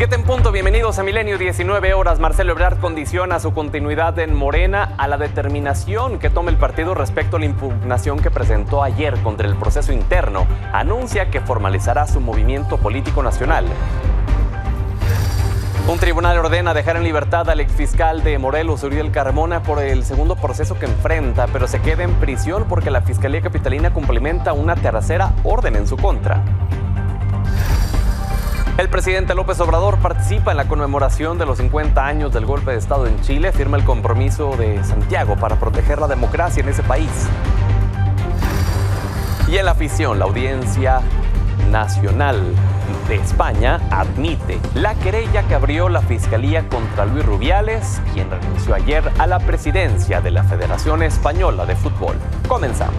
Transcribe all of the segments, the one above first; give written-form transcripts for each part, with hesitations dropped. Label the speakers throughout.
Speaker 1: 7 en punto, bienvenidos a Milenio, 19 horas. Marcelo Ebrard condiciona su continuidad en Morena a la determinación que tome el partido respecto a la impugnación que presentó ayer contra el proceso interno. Anuncia que formalizará su movimiento político nacional. Un tribunal ordena dejar en libertad al exfiscal de Morelos, Uriel Carmona, por el segundo proceso que enfrenta, pero se queda en prisión porque la Fiscalía Capitalina cumplimenta una tercera orden en su contra. El presidente López Obrador participa en la conmemoración de los 50 años del golpe de Estado en Chile, firma el compromiso de Santiago para proteger la democracia en ese país. Y en la afición, la Audiencia Nacional de España admite la querella que abrió la Fiscalía contra Luis Rubiales, quien renunció ayer a la presidencia de la Federación Española de Fútbol. Comenzamos.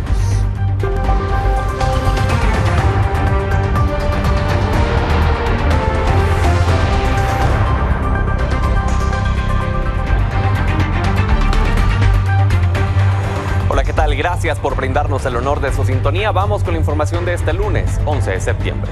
Speaker 1: Hola, ¿qué tal? Gracias por brindarnos el honor de su sintonía. Vamos con la información de este lunes, 11 de septiembre.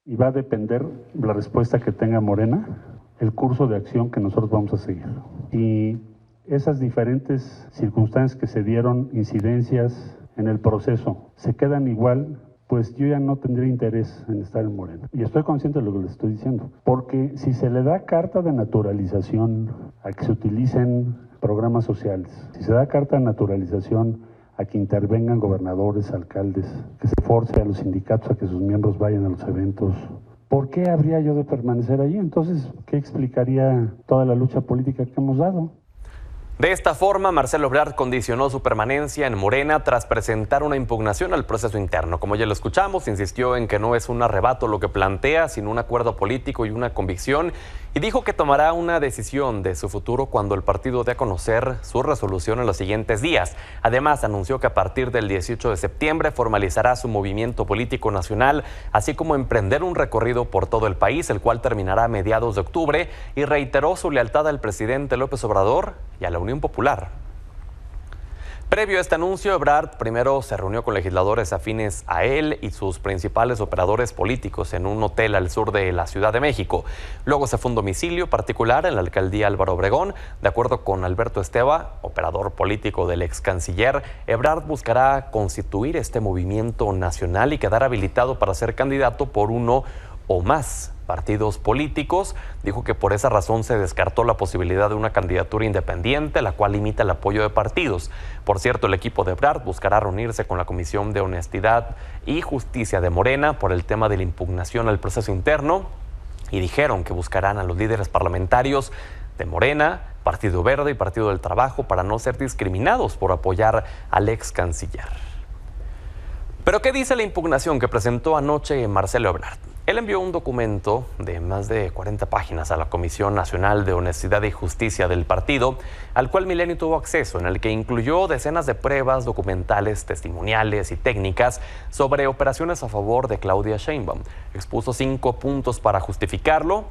Speaker 2: Y va a depender la respuesta que tenga Morena, el curso de acción que nosotros vamos a seguir. Y esas diferentes circunstancias que se dieron, incidencias en el proceso, se quedan igual, pues yo ya no tendría interés en estar en Morena. Y estoy consciente de lo que les estoy diciendo. Porque si se le da carta de naturalización a que se utilicen programas sociales, si se da carta de naturalización a que intervengan gobernadores, alcaldes, que se force a los sindicatos a que sus miembros vayan a los eventos, ¿por qué habría yo de permanecer allí? Entonces, ¿qué explicaría toda la lucha política que hemos dado?
Speaker 1: De esta forma, Marcelo Ebrard condicionó su permanencia en Morena tras presentar una impugnación al proceso interno. Como ya lo escuchamos, insistió en que no es un arrebato lo que plantea, sino un acuerdo político y una convicción, y dijo que tomará una decisión de su futuro cuando el partido dé a conocer su resolución en los siguientes días. Además, anunció que a partir del 18 de septiembre formalizará su movimiento político nacional, así como emprender un recorrido por todo el país, el cual terminará a mediados de octubre, y reiteró su lealtad al presidente López Obrador y a la Unión Popular. Previo a este anuncio, Ebrard primero se reunió con legisladores afines a él y sus principales operadores políticos en un hotel al sur de la Ciudad de México. Luego se fue a un domicilio particular en la alcaldía Álvaro Obregón. De acuerdo con Alberto Esteva, operador político del ex canciller, Ebrard buscará constituir este movimiento nacional y quedar habilitado para ser candidato por uno o más partidos políticos. Dijo que por esa razón se descartó la posibilidad de una candidatura independiente, la cual limita el apoyo de partidos. Por cierto, el equipo de Ebrard buscará reunirse con la Comisión de Honestidad y Justicia de Morena por el tema de la impugnación al proceso interno, y dijeron que buscarán a los líderes parlamentarios de Morena, Partido Verde y Partido del Trabajo para no ser discriminados por apoyar al ex canciller. ¿Pero qué dice la impugnación que presentó anoche Marcelo Ebrard? Él envió un documento de más de 40 páginas a la Comisión Nacional de Honestidad y Justicia del partido, al cual Milenio tuvo acceso, en el que incluyó decenas de pruebas documentales, testimoniales y técnicas sobre operaciones a favor de Claudia Sheinbaum. Expuso 5 puntos para justificarlo,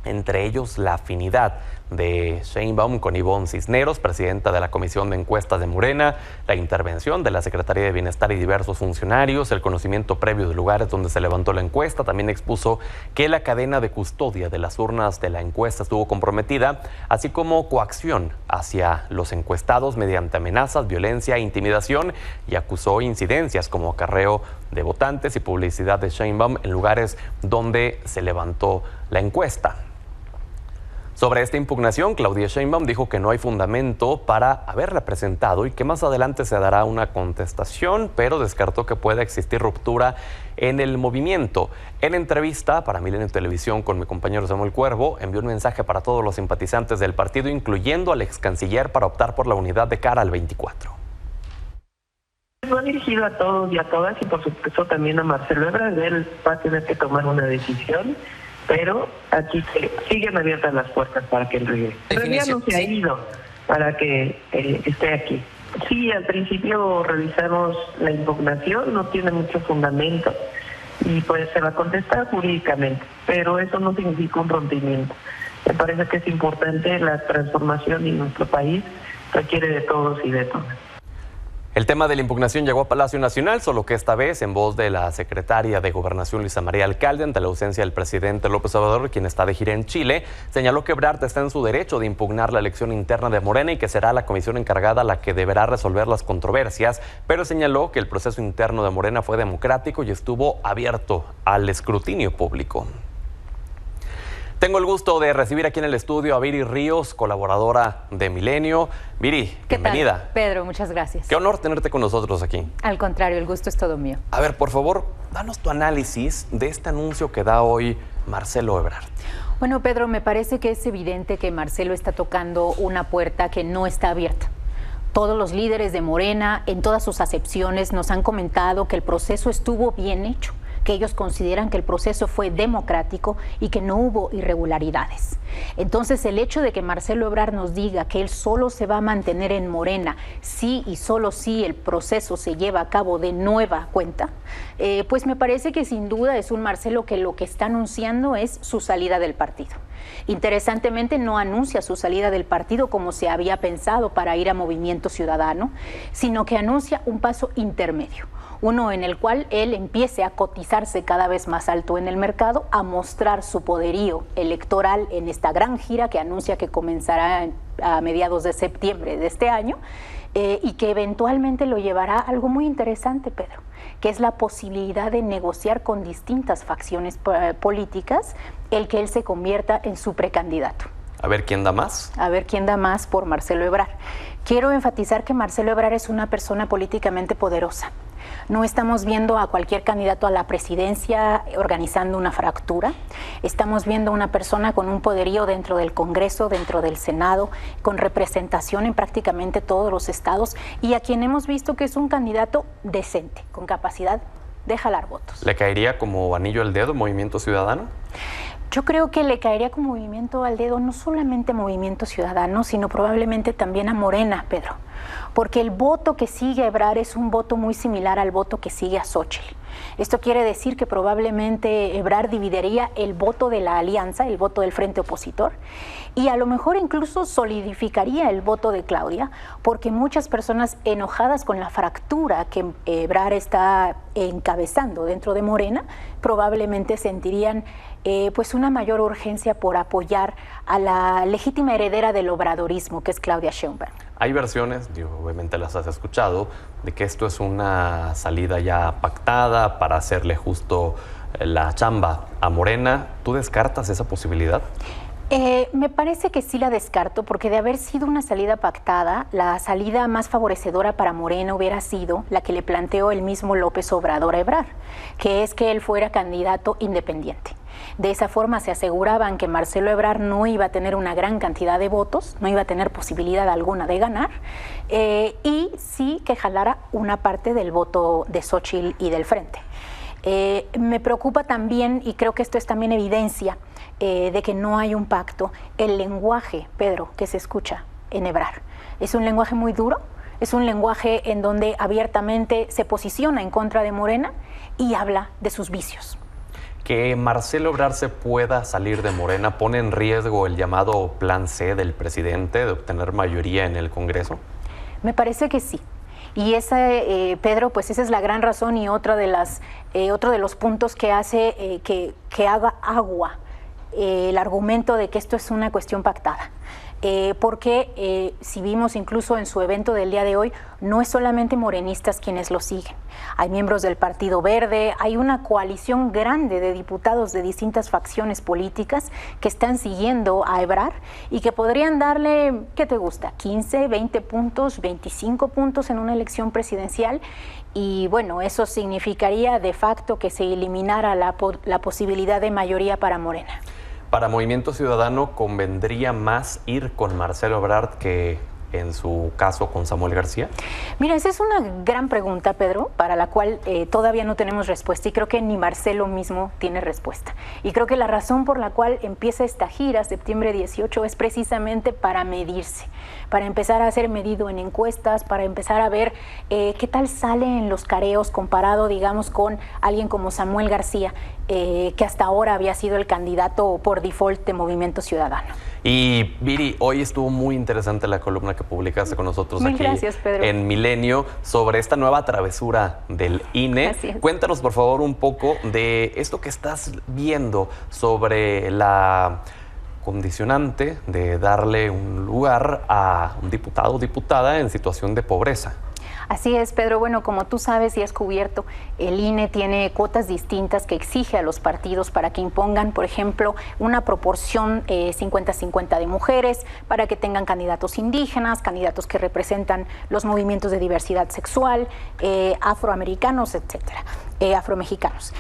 Speaker 1: entre ellos la afinidad de Sheinbaum con Ivonne Cisneros, presidenta de la Comisión de Encuestas de Morena, la intervención de la Secretaría de Bienestar y diversos funcionarios, el conocimiento previo de lugares donde se levantó la encuesta. También expuso que la cadena de custodia de las urnas de la encuesta estuvo comprometida, así como coacción hacia los encuestados mediante amenazas, violencia e intimidación, y acusó incidencias como acarreo de votantes y publicidad de Sheinbaum en lugares donde se levantó la encuesta. Sobre esta impugnación, Claudia Sheinbaum dijo que no hay fundamento para haberla presentado y que más adelante se dará una contestación, pero descartó que pueda existir ruptura en el movimiento. En entrevista para Milenio Televisión con mi compañero Samuel Cuervo, envió un mensaje para todos los simpatizantes del partido, incluyendo al ex canciller, para optar por la unidad de cara al 24.
Speaker 3: Va dirigido a todos y a todas, y por supuesto también a Marcelo Ebrard. Él va a tener que tomar una decisión, pero aquí siguen abiertas las puertas para que él regrese. Todavía no se ha ido para que esté aquí. Sí, al principio revisamos la impugnación, no tiene mucho fundamento. y pues se va a contestar jurídicamente, pero eso no significa un rompimiento. Me parece que es importante la transformación y nuestro país requiere de todos y de todas.
Speaker 1: El tema de la impugnación llegó a Palacio Nacional, solo que esta vez en voz de la secretaria de Gobernación, Luisa María Alcalde, ante la ausencia del presidente López Obrador, quien está de gira en Chile, señaló que Ebrard está en su derecho de impugnar la elección interna de Morena y que será la comisión encargada la que deberá resolver las controversias, pero señaló que el proceso interno de Morena fue democrático y estuvo abierto al escrutinio público. Tengo el gusto de recibir aquí en el estudio a Viri Ríos, colaboradora de Milenio. Viri, bienvenida.
Speaker 4: ¿Qué tal, Pedro? Muchas gracias.
Speaker 1: Qué honor tenerte con nosotros aquí.
Speaker 4: Al contrario, el gusto es todo mío.
Speaker 1: A ver, por favor, danos tu análisis de este anuncio que da hoy Marcelo Ebrard.
Speaker 4: Bueno, Pedro, me parece que es evidente que Marcelo está tocando una puerta que no está abierta. Todos los líderes de Morena, en todas sus acepciones, nos han comentado que el proceso estuvo bien hecho, que ellos consideran que el proceso fue democrático y que no hubo irregularidades. Entonces, el hecho de que Marcelo Ebrard nos diga que él solo se va a mantener en Morena sí y solo si el proceso se lleva a cabo de nueva cuenta, pues me parece que sin duda es un Marcelo que lo que está anunciando es su salida del partido. Interesantemente, no anuncia su salida del partido como se había pensado para ir a Movimiento Ciudadano, sino que anuncia un paso intermedio. Uno en el cual él empiece a cotizarse cada vez más alto en el mercado, a mostrar su poderío electoral en esta gran gira que anuncia que comenzará a mediados de septiembre de este año, y que eventualmente lo llevará a algo muy interesante, Pedro, que es la posibilidad de negociar con distintas facciones políticas el que él se convierta en su precandidato.
Speaker 1: A ver quién da más.
Speaker 4: A ver quién da más por Marcelo Ebrard. Quiero enfatizar que Marcelo Ebrard es una persona políticamente poderosa. No estamos viendo a cualquier candidato a la presidencia organizando una fractura. Estamos viendo a una persona con un poderío dentro del Congreso, dentro del Senado, con representación en prácticamente todos los estados y a quien hemos visto que es un candidato decente, con capacidad de jalar votos.
Speaker 1: ¿Le caería como anillo al dedo Movimiento Ciudadano?
Speaker 4: Yo creo que le caería como movimiento al dedo no solamente Movimiento Ciudadano, sino probablemente también a Morena, Pedro. Porque el voto que sigue a Ebrard es un voto muy similar al voto que sigue a Xóchitl. Esto quiere decir que probablemente Ebrard dividiría el voto de la alianza, el voto del frente opositor, y a lo mejor incluso solidificaría el voto de Claudia, porque muchas personas enojadas con la fractura que Ebrard está encabezando dentro de Morena, probablemente sentirían pues una mayor urgencia por apoyar a la legítima heredera del obradorismo, que es Claudia Sheinbaum.
Speaker 1: Hay versiones, obviamente las has escuchado, de que esto es una salida ya pactada para hacerle justo la chamba a Morena. ¿Tú descartas esa posibilidad?
Speaker 4: Me parece que sí la descarto, porque de haber sido una salida pactada, la salida más favorecedora para Morena hubiera sido la que le planteó el mismo López Obrador a Ebrard, que es que él fuera candidato independiente. De esa forma se aseguraban que Marcelo Ebrard no iba a tener una gran cantidad de votos, no iba a tener posibilidad alguna de ganar, y sí que jalara una parte del voto de Xóchitl y del Frente. Me preocupa también, y creo que esto es también evidencia de que no hay un pacto, el lenguaje, Pedro, que se escucha en Ebrard. Es un lenguaje muy duro, es un lenguaje en donde abiertamente se posiciona en contra de Morena y habla de sus vicios.
Speaker 1: Que Marcelo Ebrard se pueda salir de Morena pone en riesgo el llamado Plan C del presidente de obtener mayoría en el Congreso.
Speaker 4: Me parece que sí. Y Pedro, pues esa es la gran razón y otro de los puntos que hace que haga agua el argumento de que esto es una cuestión pactada. Porque si vimos incluso en su evento del día de hoy, no es solamente morenistas quienes lo siguen. Hay miembros del Partido Verde, hay una coalición grande de diputados de distintas facciones políticas que están siguiendo a Ebrard y que podrían darle, ¿qué te gusta? 15, 20 puntos, 25 puntos en una elección presidencial. Y bueno, eso significaría de facto que se eliminara la posibilidad de mayoría para Morena.
Speaker 1: Para Movimiento Ciudadano, ¿convendría más ir con Marcelo Ebrard que en su caso con Samuel García?
Speaker 4: Mira, esa es una gran pregunta, Pedro, para la cual todavía no tenemos respuesta y creo que ni Marcelo mismo tiene respuesta. Y creo que la razón por la cual empieza esta gira septiembre 18 es precisamente para medirse, para empezar a ser medido en encuestas, para empezar a ver qué tal sale en los careos comparado, digamos, con alguien como Samuel García, que hasta ahora había sido el candidato por default de Movimiento Ciudadano.
Speaker 1: Y Viri, hoy estuvo muy interesante la columna que publicaste con nosotros
Speaker 4: Mil
Speaker 1: aquí
Speaker 4: gracias, Pedro.
Speaker 1: en Milenio sobre esta nueva travesura del INE.
Speaker 4: Así es.
Speaker 1: Cuéntanos, por favor, un poco de esto que estás viendo sobre la condicionante de darle un lugar a un diputado o diputada en situación de pobreza.
Speaker 4: Así es, Pedro. Bueno, como tú sabes y has cubierto, el INE tiene cuotas distintas que exige a los partidos para que impongan, por ejemplo, una proporción 50-50 de mujeres, para que tengan candidatos indígenas, candidatos que representan los movimientos de diversidad sexual, afroamericanos, etcétera, afromexicanos.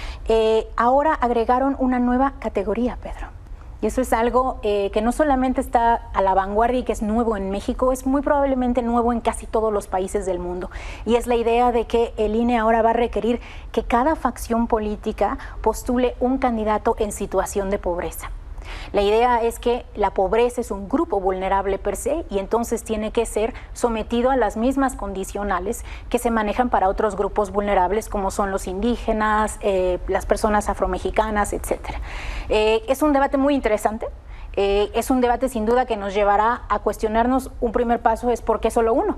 Speaker 4: Ahora agregaron una nueva categoría, Pedro. Y eso es algo que no solamente está a la vanguardia y que es nuevo en México, es muy probablemente nuevo en casi todos los países del mundo. Y es la idea de que el INE ahora va a requerir que cada facción política postule un candidato en situación de pobreza. La idea es que la pobreza es un grupo vulnerable per se y entonces tiene que ser sometido a las mismas condicionales que se manejan para otros grupos vulnerables como son los indígenas, las personas afromexicanas, etcétera. Es un debate muy interesante. Es un debate sin duda que nos llevará a cuestionarnos. Un primer paso es ¿por qué solo uno?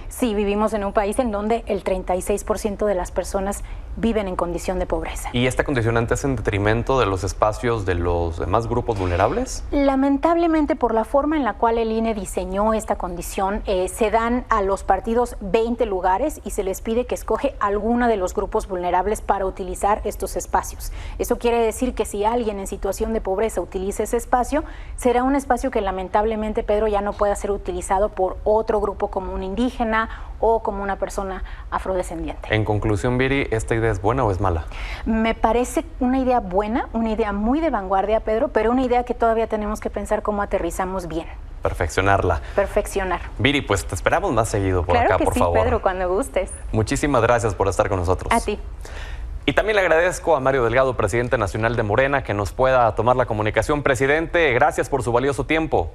Speaker 4: Si vivimos en un país en donde el 36% de las personas viven en condición de pobreza.
Speaker 1: ¿Y esta condicionante es en detrimento de los espacios de los demás grupos vulnerables?
Speaker 4: Lamentablemente, por la forma en la cual el INE diseñó esta condición, se dan a los partidos 20 lugares y se les pide que escoge alguno de los grupos vulnerables para utilizar estos espacios. Eso quiere decir que si alguien en situación de pobreza utiliza ese espacio, será un espacio que lamentablemente, Pedro, ya no pueda ser utilizado por otro grupo como un indígena o como una persona afrodescendiente.
Speaker 1: En conclusión, Viri, ¿esta idea es buena o es mala?
Speaker 4: Me parece una idea buena, una idea muy de vanguardia, Pedro, pero una idea que todavía tenemos que pensar cómo aterrizamos bien.
Speaker 1: Perfeccionarla.
Speaker 4: Perfeccionar.
Speaker 1: Viri, pues te esperamos más seguido por
Speaker 4: claro
Speaker 1: acá,
Speaker 4: que
Speaker 1: por
Speaker 4: sí,
Speaker 1: favor.
Speaker 4: Pedro, cuando gustes.
Speaker 1: Muchísimas gracias por estar con nosotros.
Speaker 4: A ti.
Speaker 1: Y también le agradezco a Mario Delgado, presidente nacional de Morena, que nos pueda tomar la comunicación. Presidente, gracias por su valioso tiempo.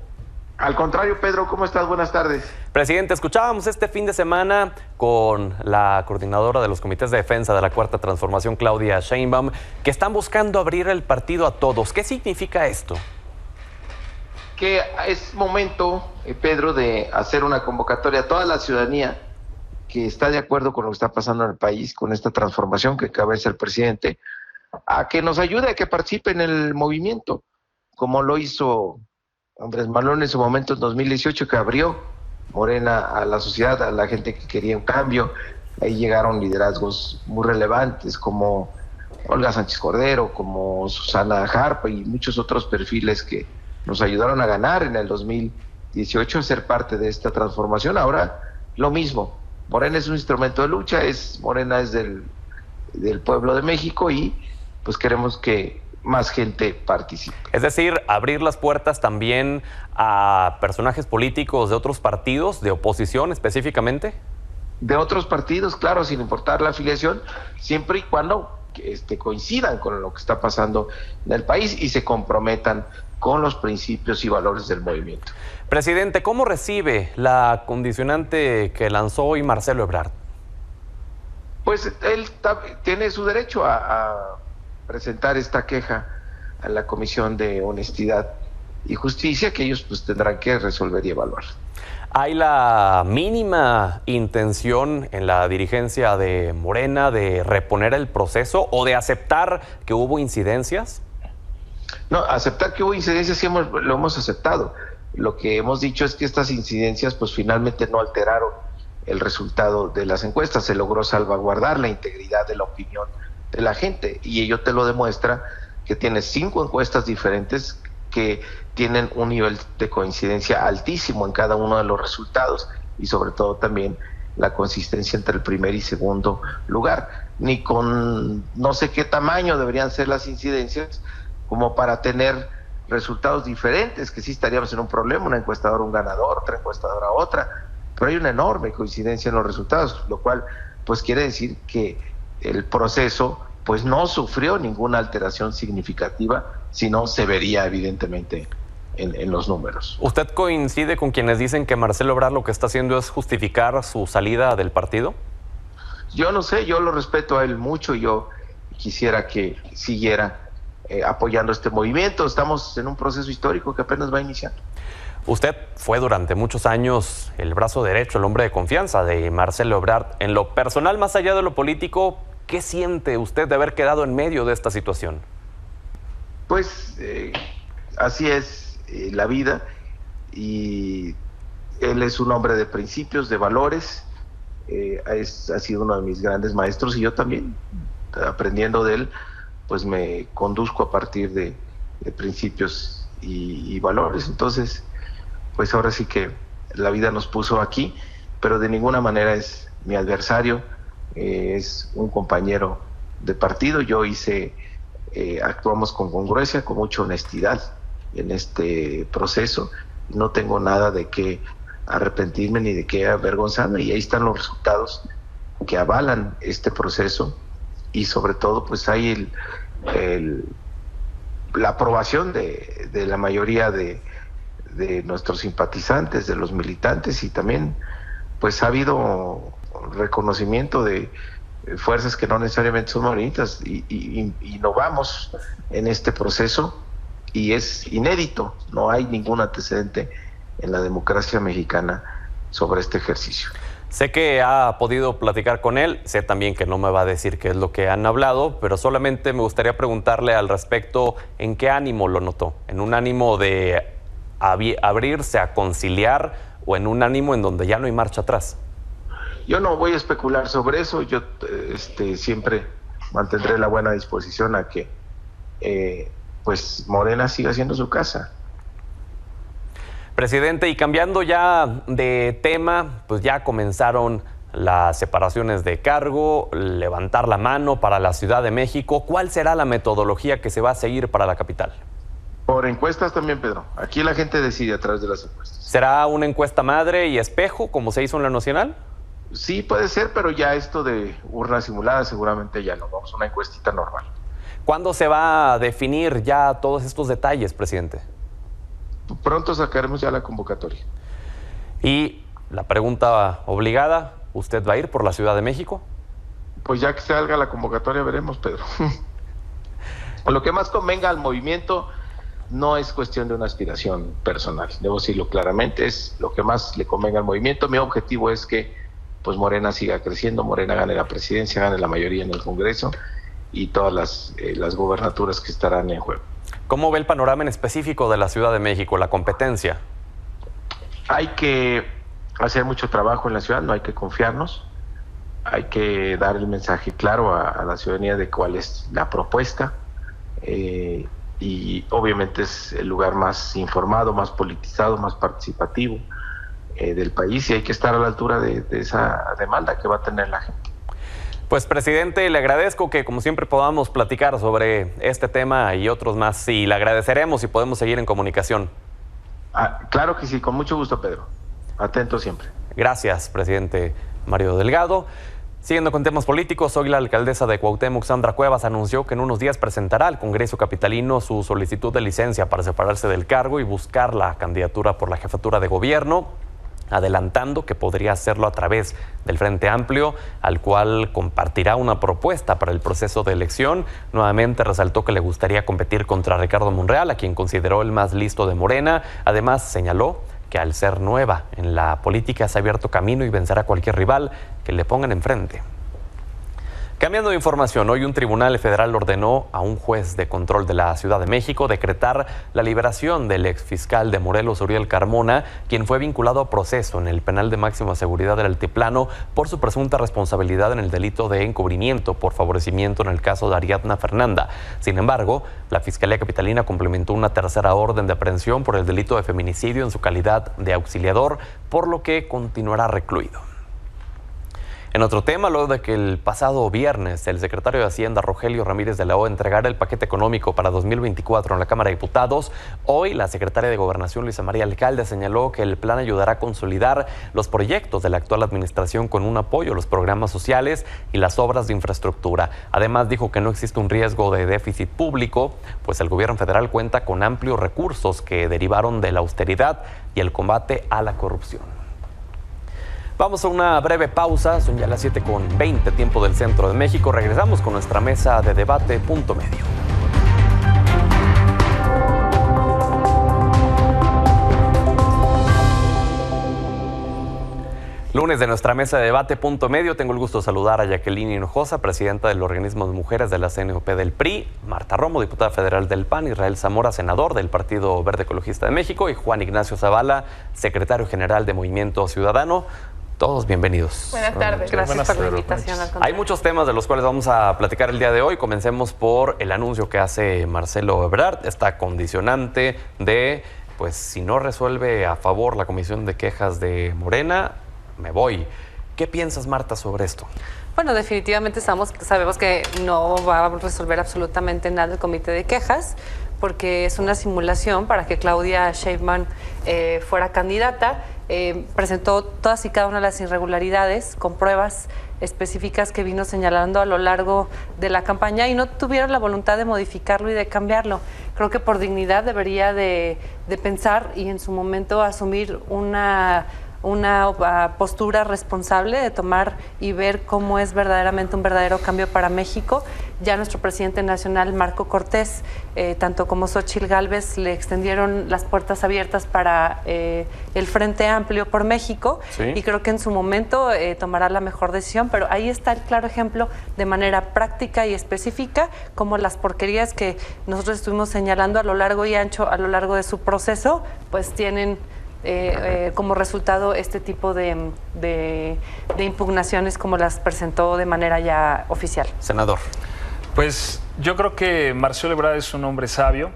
Speaker 5: Al contrario, Pedro, ¿cómo estás? Buenas tardes.
Speaker 1: Presidente, escuchábamos este fin de semana con la coordinadora de los comités de defensa de la Cuarta Transformación, Claudia Sheinbaum, que están buscando abrir el partido a todos. ¿Qué significa esto?
Speaker 5: Que es momento, Pedro, de hacer una convocatoria a toda la ciudadanía que está de acuerdo con lo que está pasando en el país, con esta transformación que encabeza el presidente, a que nos ayude, a que participe en el movimiento, como lo hizo Andrés Manuel en su momento en 2018, que abrió Morena a la sociedad, a la gente que quería un cambio. Ahí llegaron liderazgos muy relevantes como Olga Sánchez Cordero, como Susana Harp y muchos otros perfiles que nos ayudaron a ganar en el 2018, a ser parte de esta transformación. Ahora lo mismo, Morena es un instrumento de lucha, Morena es del pueblo de México y pues queremos que más gente participe.
Speaker 1: Es decir, abrir las puertas también a personajes políticos de otros partidos, de oposición específicamente.
Speaker 5: De otros partidos, claro, sin importar la afiliación, siempre y cuando coincidan con lo que está pasando en el país y se comprometan con los principios y valores del movimiento.
Speaker 1: Presidente, ¿cómo recibe la condicionante que lanzó hoy Marcelo Ebrard?
Speaker 5: Pues él tiene su derecho a presentar esta queja a la Comisión de Honestidad y Justicia, que ellos pues tendrán que resolver y evaluar.
Speaker 1: ¿Hay la mínima intención en la dirigencia de Morena de reponer el proceso o de aceptar que hubo incidencias?
Speaker 5: No, aceptar que hubo incidencias sí lo hemos aceptado. Lo que hemos dicho es que estas incidencias pues finalmente no alteraron el resultado de las encuestas. Se logró salvaguardar la integridad de la opinión de la gente y ello te lo demuestra que tienes 5 encuestas diferentes que tienen un nivel de coincidencia altísimo en cada uno de los resultados y sobre todo también la consistencia entre el primer y segundo lugar. Ni con no sé qué tamaño deberían ser las incidencias como para tener resultados diferentes, que sí estaríamos en un problema, una encuestadora un ganador, otra encuestadora otra, pero hay una enorme coincidencia en los resultados, lo cual pues quiere decir que el proceso pues no sufrió ninguna alteración significativa, sino se vería evidentemente en los números.
Speaker 1: ¿Usted coincide con quienes dicen que Marcelo Ebrard lo que está haciendo es justificar su salida del partido?
Speaker 5: Yo no sé, yo lo respeto a él mucho y yo quisiera que siguiera apoyando este movimiento. Estamos en un proceso histórico que apenas va iniciando.
Speaker 1: Usted fue durante muchos años el brazo derecho, el hombre de confianza de Marcelo Ebrard. En lo personal, más allá de lo político, ¿qué siente usted de haber quedado en medio de esta situación?
Speaker 5: Pues así es la vida, y él es un hombre de principios, de valores, ha sido uno de mis grandes maestros, y yo también, aprendiendo de él, pues me conduzco a partir de principios y valores. Entonces, pues ahora sí que la vida nos puso aquí, pero de ninguna manera es mi adversario, es un compañero de partido. Actuamos con congruencia, con mucha honestidad en este proceso. No tengo nada de qué arrepentirme ni de qué avergonzarme, y ahí están los resultados que avalan este proceso, y sobre todo pues hay la aprobación de la mayoría de nuestros simpatizantes, de los militantes, y también pues ha habido reconocimiento de fuerzas que no necesariamente son morenistas, y innovamos en este proceso, y es inédito, no hay ningún antecedente en la democracia mexicana sobre este ejercicio.
Speaker 1: Sé que ha podido platicar con él, sé también que no me va a decir qué es lo que han hablado, pero solamente me gustaría preguntarle al respecto, ¿en qué ánimo lo notó? ¿En un ánimo de abrirse a conciliar o en un ánimo en donde ya no hay marcha atrás?
Speaker 5: Yo no voy a especular sobre eso. Yo siempre mantendré la buena disposición a que pues Morena siga siendo su casa.
Speaker 1: Presidente, y cambiando ya de tema, pues ya comenzaron las separaciones de cargo, levantar la mano para la Ciudad de México. ¿Cuál será la metodología que se va a seguir para la capital?
Speaker 5: Por encuestas también, Pedro. Aquí la gente decide a través de las encuestas.
Speaker 1: ¿Será una encuesta madre y espejo, como se hizo en la nacional?
Speaker 5: Sí, puede ser, pero ya esto de urna simulada seguramente ya no. Vamos a una encuestita normal.
Speaker 1: ¿Cuándo se va a definir ya todos estos detalles, presidente?
Speaker 5: Pronto sacaremos ya la convocatoria.
Speaker 1: Y la pregunta obligada, ¿usted va a ir por la Ciudad de México?
Speaker 5: Pues ya que salga la convocatoria veremos, Pedro. Lo que más convenga al movimiento no es cuestión de una aspiración personal, debo decirlo claramente, es lo que más le convenga al movimiento. Mi objetivo es que pues Morena siga creciendo, Morena gane la presidencia, gane la mayoría en el Congreso y todas las gobernaturas que estarán en juego.
Speaker 1: ¿Cómo ve el panorama en específico de la Ciudad de México, la competencia?
Speaker 5: Hay que hacer mucho trabajo en la ciudad, no hay que confiarnos, hay que dar el mensaje claro a la ciudadanía de cuál es la propuesta, y obviamente es el lugar más informado, más politizado, más participativo del país, y hay que estar a la altura de esa demanda que va a tener la gente.
Speaker 1: Pues, presidente, le agradezco que como siempre podamos platicar sobre este tema y otros más, y le agradeceremos si podemos seguir en comunicación.
Speaker 5: Claro que sí, con mucho gusto, Pedro. Atento siempre.
Speaker 1: Gracias, presidente Mario Delgado. Siguiendo con temas políticos, hoy la alcaldesa de Cuauhtémoc, Sandra Cuevas, anunció que en unos días presentará al Congreso capitalino su solicitud de licencia para separarse del cargo y buscar la candidatura por la jefatura de gobierno, adelantando que podría hacerlo a través del Frente Amplio, al cual compartirá una propuesta para el proceso de elección. Nuevamente resaltó que le gustaría competir contra Ricardo Monreal, a quien consideró el más listo de Morena. Además, señaló que al ser nueva en la política se ha abierto camino y vencerá a cualquier rival que le pongan enfrente. Cambiando de información, hoy un tribunal federal ordenó a un juez de control de la Ciudad de México decretar la liberación del exfiscal de Morelos, Uriel Carmona, quien fue vinculado a proceso en el penal de máxima seguridad del Altiplano por su presunta responsabilidad en el delito de encubrimiento por favorecimiento en el caso de Ariadna Fernanda. Sin embargo, la Fiscalía Capitalina complementó una tercera orden de aprehensión por el delito de feminicidio en su calidad de auxiliador, por lo que continuará recluido. En otro tema, luego de que el pasado viernes el secretario de Hacienda, Rogelio Ramírez de la O, entregara el paquete económico para 2024 en la Cámara de Diputados, hoy la secretaria de Gobernación, Luisa María Alcalde, señaló que el plan ayudará a consolidar los proyectos de la actual administración con un apoyo a los programas sociales y las obras de infraestructura. Además, dijo que no existe un riesgo de déficit público, pues el gobierno federal cuenta con amplios recursos que derivaron de la austeridad y el combate a la corrupción. Vamos a una breve pausa, son ya las 7:20, tiempo del centro de México. Regresamos con nuestra mesa de debate Punto Medio. Lunes de nuestra mesa de debate Punto Medio. Tengo el gusto de saludar a Jacqueline Hinojosa, presidenta del Organismo de Mujeres de la CNOP del PRI, Marta Romo, diputada federal del PAN, Israel Zamora, senador del Partido Verde Ecologista de México, y Juan Ignacio Zavala, secretario general de Movimiento Ciudadano. Todos bienvenidos.
Speaker 6: Buenas tardes.
Speaker 7: Gracias por la invitación.
Speaker 1: Hay muchos temas de los cuales vamos a platicar el día de hoy. Comencemos por el anuncio que hace Marcelo Ebrard, esta condicionante de, pues, si no resuelve a favor la Comisión de Quejas de Morena, me voy. ¿Qué piensas, Marta, sobre esto?
Speaker 7: Bueno, definitivamente sabemos que no va a resolver absolutamente nada el comité de quejas, porque es una simulación para que Claudia Sheinbaum fuera candidata. Presentó todas y cada una de las irregularidades con pruebas específicas que vino señalando a lo largo de la campaña y no tuvieron la voluntad de modificarlo y de cambiarlo. Creo que por dignidad debería de pensar y en su momento asumir una postura responsable de tomar y ver cómo es verdaderamente un verdadero cambio para México. Ya nuestro presidente nacional, Marco Cortés, tanto como Xóchitl Gálvez, le extendieron las puertas abiertas para el Frente Amplio por México, ¿sí? Y creo que en su momento tomará la mejor decisión, pero ahí está el claro ejemplo de manera práctica y específica, como las porquerías que nosotros estuvimos señalando a lo largo y ancho, a lo largo de su proceso, pues tienen como resultado este tipo de impugnaciones como las presentó de manera ya oficial.
Speaker 1: Senador.
Speaker 8: Pues yo creo que Marcelo Ebrard es un hombre sabio.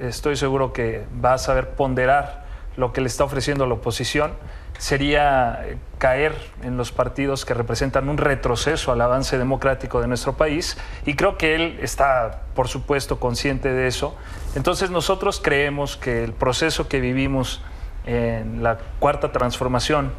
Speaker 8: Estoy seguro que va a saber ponderar lo que le está ofreciendo la oposición. Sería caer en los partidos que representan un retroceso al avance democrático de nuestro país, y creo que él está, por supuesto, consciente de eso. Entonces nosotros creemos que el proceso que vivimos en la cuarta transformación,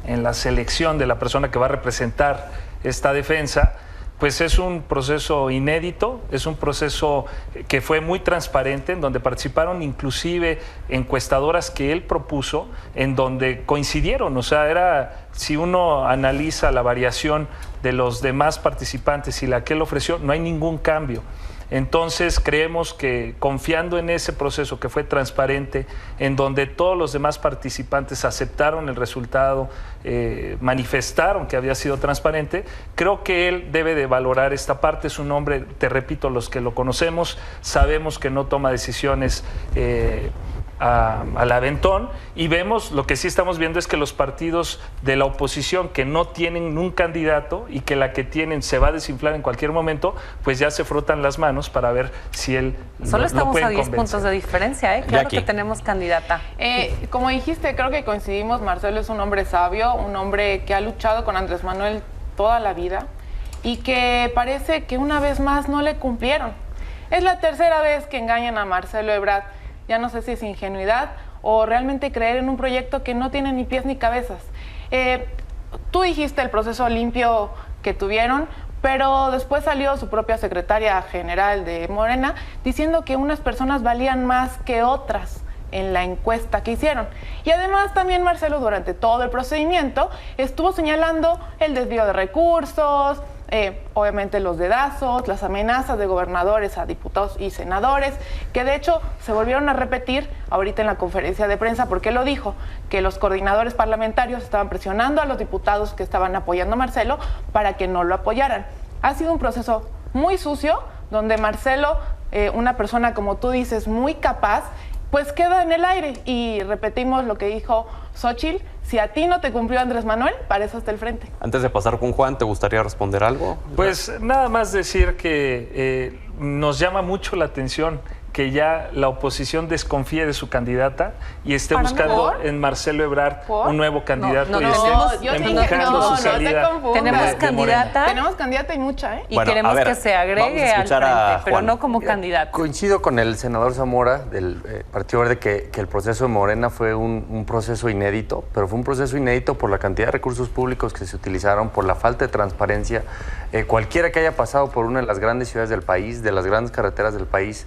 Speaker 8: en la selección de la persona que va a representar esta defensa, pues es un proceso inédito, es un proceso que fue muy transparente, en donde participaron inclusive encuestadoras que él propuso, en donde coincidieron. O sea, si uno analiza la variación de los demás participantes y la que él ofreció, no hay ningún cambio. Entonces creemos que, confiando en ese proceso que fue transparente, en donde todos los demás participantes aceptaron el resultado, manifestaron que había sido transparente, creo que él debe de valorar esta parte. Es un hombre, te repito, los que lo conocemos sabemos que no toma decisiones al aventón, y vemos, lo que sí estamos viendo es que los partidos de la oposición que no tienen un candidato y que la que tienen se va a desinflar en cualquier momento, pues ya se frotan las manos para ver si él
Speaker 7: Solo estamos
Speaker 8: pueden
Speaker 7: a 10
Speaker 8: convencer.
Speaker 7: puntos de diferencia, claro que tenemos candidata.
Speaker 6: Como dijiste, creo que coincidimos. Marcelo es un hombre sabio, un hombre que ha luchado con Andrés Manuel toda la vida y que parece que una vez más no le cumplieron. Es la tercera vez que engañan a Marcelo Ebrard. Ya no sé si es ingenuidad o realmente creer en un proyecto que no tiene ni pies ni cabezas. Tú dijiste el proceso limpio que tuvieron, pero después salió su propia secretaria general de Morena diciendo que unas personas valían más que otras en la encuesta que hicieron. Y además también Marcelo, durante todo el procedimiento, estuvo señalando el desvío de recursos, obviamente los dedazos, las amenazas de gobernadores a diputados y senadores, que de hecho se volvieron a repetir ahorita en la conferencia de prensa, porque lo dijo, que los coordinadores parlamentarios estaban presionando a los diputados que estaban apoyando a Marcelo para que no lo apoyaran. Ha sido un proceso muy sucio, donde Marcelo, una persona, como tú dices, muy capaz, pues queda en el aire. Y repetimos lo que dijo Xóchitl: si a ti no te cumplió Andrés Manuel, para eso está el frente.
Speaker 1: Antes de pasar con Juan, ¿te gustaría responder algo?
Speaker 8: Pues nada más decir que nos llama mucho la atención que ya la oposición desconfíe de su candidata y esté
Speaker 6: ¿Para
Speaker 8: buscando
Speaker 6: mejor?
Speaker 8: en Marcelo Ebrard
Speaker 6: ¿Por?
Speaker 8: un nuevo candidato
Speaker 7: No,
Speaker 8: y
Speaker 7: no,
Speaker 8: esté
Speaker 6: yo dije,
Speaker 8: empujando
Speaker 6: no,
Speaker 8: su
Speaker 6: no te
Speaker 8: salida.
Speaker 6: confundas.
Speaker 7: Tenemos
Speaker 8: de Morena.
Speaker 7: candidata
Speaker 6: Tenemos candidata y mucha, ¿eh?
Speaker 7: y
Speaker 1: Bueno,
Speaker 7: queremos
Speaker 1: a ver,
Speaker 7: que se
Speaker 1: vamos a
Speaker 7: agregue al
Speaker 1: escuchar
Speaker 7: frente,
Speaker 1: a
Speaker 7: pero
Speaker 1: Juan.
Speaker 7: no como candidato.
Speaker 9: Coincido con el senador Zamora del Partido Verde que el proceso de Morena fue un proceso inédito, pero fue un proceso inédito por la cantidad de recursos públicos que se utilizaron, por la falta de transparencia. Cualquiera que haya pasado por una de las grandes ciudades del país, de las grandes carreteras del país,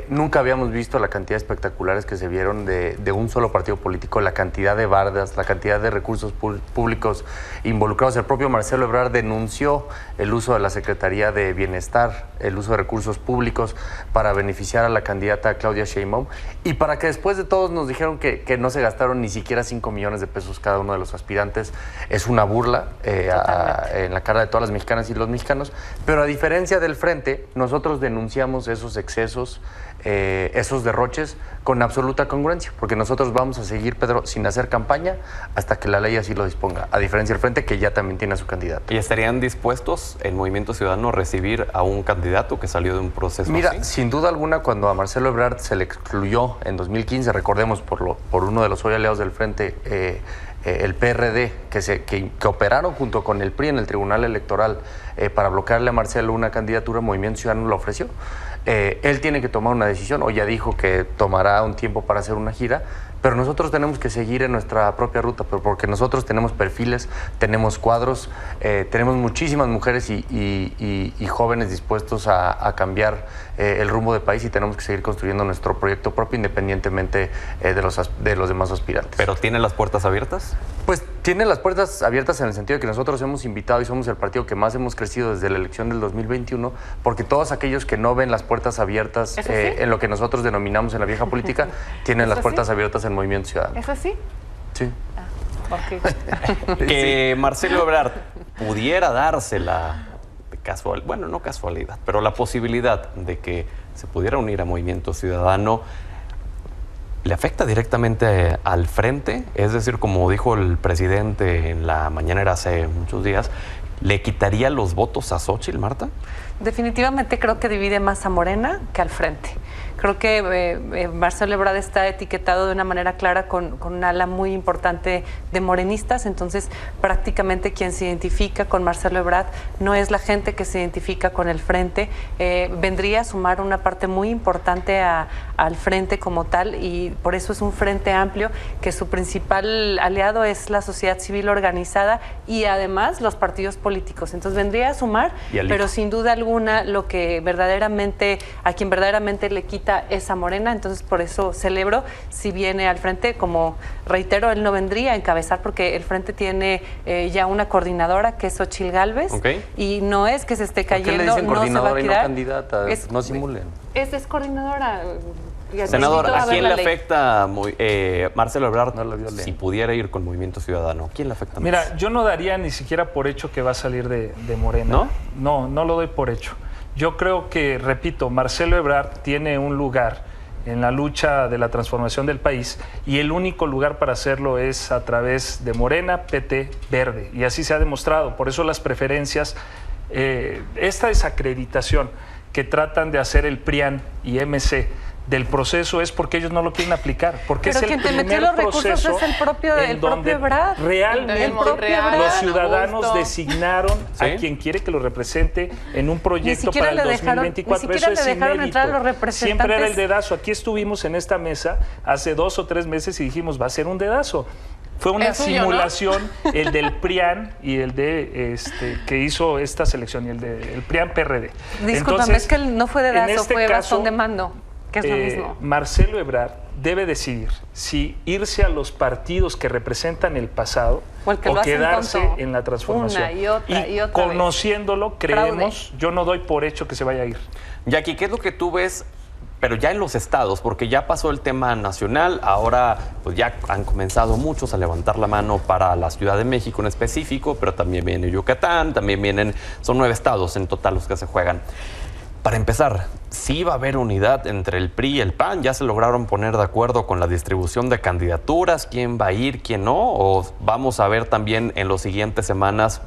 Speaker 9: nunca habíamos visto la cantidad de espectaculares que se vieron de un solo partido político, la cantidad de bardas, la cantidad de recursos públicos involucrados. El propio Marcelo Ebrard denunció el uso de la Secretaría de Bienestar, el uso de recursos públicos para beneficiar a la candidata Claudia Sheinbaum y para que después de todos nos dijeron que no se gastaron ni siquiera 5 millones de pesos cada uno de los aspirantes. Es una burla en la cara de todas las mexicanas y los mexicanos, pero a diferencia del Frente, nosotros denunciamos esos excesos, esos derroches con absoluta congruencia, porque nosotros vamos a seguir, Pedro, sin hacer campaña hasta que la ley así lo disponga, a diferencia del Frente, que ya también tiene a su candidato.
Speaker 1: ¿Y estarían dispuestos el Movimiento Ciudadano a recibir a un candidato que salió de un proceso
Speaker 9: Mira,
Speaker 1: así?
Speaker 9: sin duda alguna, cuando a Marcelo Ebrard se le excluyó en 2015, recordemos por uno de los hoy aliados del Frente, el PRD, que operaron junto con el PRI en el Tribunal Electoral para bloquearle a Marcelo una candidatura, Movimiento Ciudadano lo ofreció. Él tiene que tomar una decisión, o ya dijo que tomará un tiempo para hacer una gira, pero nosotros tenemos que seguir en nuestra propia ruta, porque nosotros tenemos perfiles, tenemos cuadros, tenemos muchísimas mujeres y jóvenes dispuestos a cambiar el rumbo del país y tenemos que seguir construyendo nuestro proyecto propio independientemente de los demás aspirantes.
Speaker 1: ¿Pero tiene las puertas abiertas?
Speaker 9: Pues tiene las puertas abiertas en el sentido de que nosotros hemos invitado y somos el partido que más hemos crecido desde la elección del 2021, porque todos aquellos que no ven las puertas abiertas en lo que nosotros denominamos en la vieja política, tienen las puertas abiertas en Movimiento Ciudadano.
Speaker 6: ¿Es así?
Speaker 9: Sí.
Speaker 1: Que Marcelo Ebrard pudiera dársela de casualidad, bueno, no casualidad, pero la posibilidad de que se pudiera unir a Movimiento Ciudadano, ¿le afecta directamente al Frente? Es decir, como dijo el presidente en la mañanera hace muchos días, ¿le quitaría los votos a Xóchitl, Marta?
Speaker 7: Definitivamente creo que divide más a Morena que al Frente. Creo que Marcelo Ebrard está etiquetado de una manera clara con un ala muy importante de morenistas, entonces prácticamente quien se identifica con Marcelo Ebrard no es la gente que se identifica con el Frente, vendría a sumar una parte muy importante al Frente como tal y por eso es un Frente amplio que su principal aliado es la sociedad civil organizada y además los partidos políticos, entonces vendría a sumar, pero sin duda alguna lo que verdaderamente, a quien verdaderamente le quita es a Morena, entonces por eso celebro si viene al Frente, como reitero, él no vendría a encabezar porque el Frente tiene ya una coordinadora que es Xochitl Gálvez y no es que se esté cayendo,
Speaker 9: ¿Por qué le dicen coordinadora
Speaker 7: no se va a
Speaker 9: y no candidata? No simulen.
Speaker 7: Es coordinadora.
Speaker 1: Senador, ¿a quién le afecta Marcelo Ebrard si pudiera ir con Movimiento Ciudadano? ¿Quién le afecta más?
Speaker 8: Mira, yo no daría ni siquiera por hecho que va a salir de Morena. ¿No? No lo doy por hecho. Yo creo que, repito, Marcelo Ebrard tiene un lugar en la lucha de la transformación del país y el único lugar para hacerlo es a través de Morena, PT, Verde. Y así se ha demostrado. Por eso las preferencias, esta desacreditación que tratan de hacer el PRIAN y MC del proceso es porque ellos no lo quieren aplicar, porque
Speaker 7: pero
Speaker 8: es el
Speaker 7: quien te
Speaker 8: primer
Speaker 7: metió los recursos
Speaker 8: proceso
Speaker 7: es el propio Ebrard.
Speaker 8: Realmente los ciudadanos designaron a quien quiere que lo represente en un proyecto para el 2024.
Speaker 7: Ni siquiera le dejaron entrar los representantes.
Speaker 8: Siempre era el dedazo. Aquí estuvimos en esta mesa hace 2 o 3 meses y dijimos, va a ser un dedazo. Fue una simulación, el del PRIAN y el de que hizo esta selección, y el PRIAN PRD.
Speaker 7: Discúlpame, es que no fue dedazo, fue razón de mando. Que es lo mismo.
Speaker 8: Marcelo Ebrard debe decidir si irse a los partidos que representan el pasado o quedarse en la transformación.
Speaker 7: Una y otra
Speaker 8: conociéndolo, creemos, yo no doy por hecho que se vaya a ir.
Speaker 1: Jackie, ¿qué es lo que tú ves, pero ya en los estados? Porque ya pasó el tema nacional, ahora pues ya han comenzado muchos a levantar la mano para la Ciudad de México en específico, pero también viene Yucatán, son 9 estados en total los que se juegan. Para empezar, sí va a haber unidad entre el PRI y el PAN. ¿Ya se lograron poner de acuerdo con la distribución de candidaturas? ¿Quién va a ir, quién no? ¿O vamos a ver también en las siguientes semanas